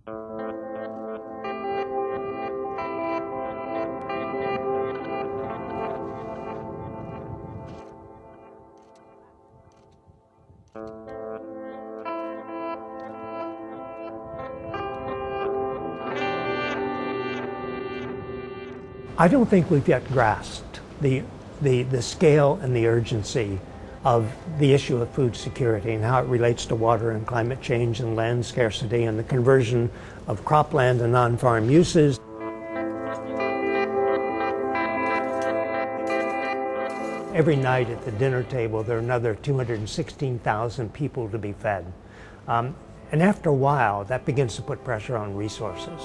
I don't think we've yet grasped the scale and the urgency of the issue of food security and how it relates to water and climate change and land scarcity and the conversion of cropland and non-farm uses. Every night at the dinner table, there are another 216,000 people to be fed. And after a while, that begins to put pressure on resources.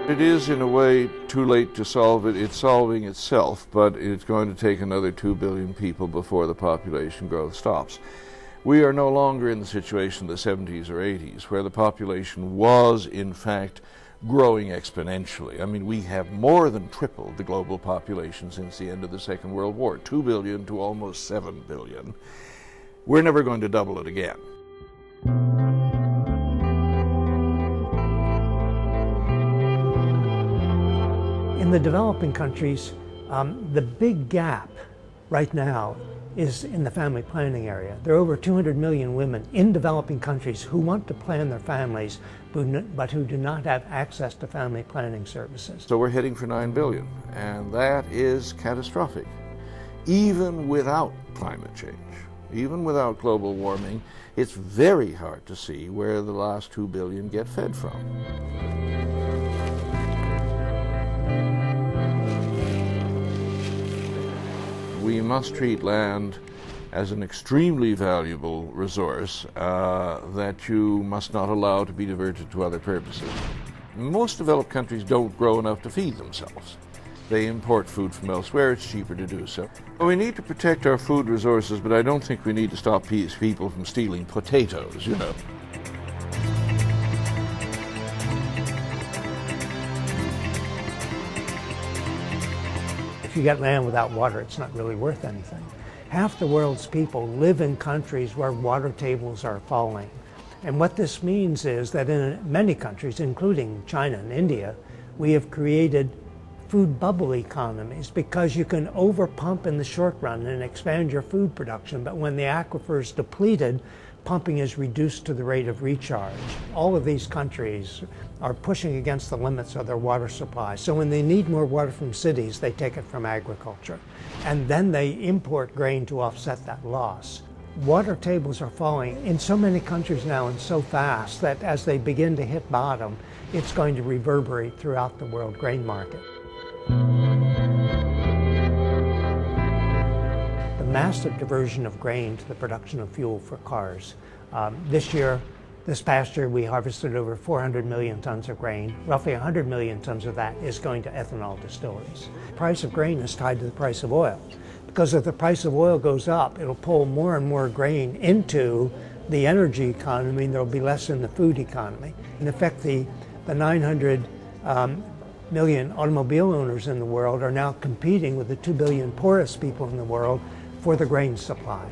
It is, in a way, too late to solve it. It's solving itself, but it's going to take another 2 billion people before the population growth stops. We are no longer in the situation of the 70s or 80s, where the population was, in fact, growing exponentially. I mean, we have more than tripled the global population since the end of the Second World War, 2 billion to almost 7 billion. We're never going to double it again. In the developing countries, the big gap right now is in the family planning area. There are over 200 million women in developing countries who want to plan their families, but who do not have access to family planning services. So we're heading for 9 billion, and that is catastrophic. Even without climate change, even without global warming, it's very hard to see where the last 2 billion get fed from. We must treat land as an extremely valuable resource that you must not allow to be diverted to other purposes. Most developed countries don't grow enough to feed themselves. They import food from elsewhere. It's cheaper to do so. We need to protect our food resources, but I don't think we need to stop people from stealing potatoes, you know. If you get land without water, it's not really worth anything. Half the world's people live in countries where water tables are falling. And what this means is that in many countries, including China and India, we have created food bubble economies because you can overpump in the short run and expand your food production, but when the aquifer is depleted, pumping is reduced to the rate of recharge. All of these countries are pushing against the limits of their water supply. So when they need more water from cities, they take it from agriculture. And then they import grain to offset that loss. Water tables are falling in so many countries now and so fast that as they begin to hit bottom, it's going to reverberate throughout the world grain market. The massive diversion of grain to the production of fuel for cars. This past year, we harvested over 400 million tons of grain. Roughly 100 million tons of that is going to ethanol distilleries. The price of grain is tied to the price of oil, because if the price of oil goes up, it'll pull more and more grain into the energy economy, and there'll be less in the food economy. In effect, the 900 million automobile owners in the world are now competing with the 2 billion poorest people in the world for the grain supply.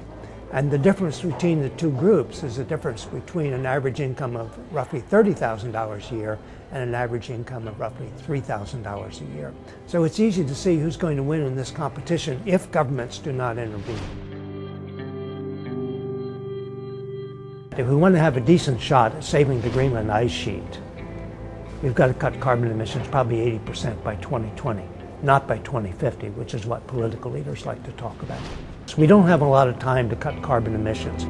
And the difference between the two groups is the difference between an average income of roughly $30,000 a year and an average income of roughly $3,000 a year. So it's easy to see who's going to win in this competition if governments do not intervene. If we want to have a decent shot at saving the Greenland ice sheet, we've got to cut carbon emissions probably 80% by 2020, not by 2050, which is what political leaders like to talk about. So we don't have a lot of time to cut carbon emissions.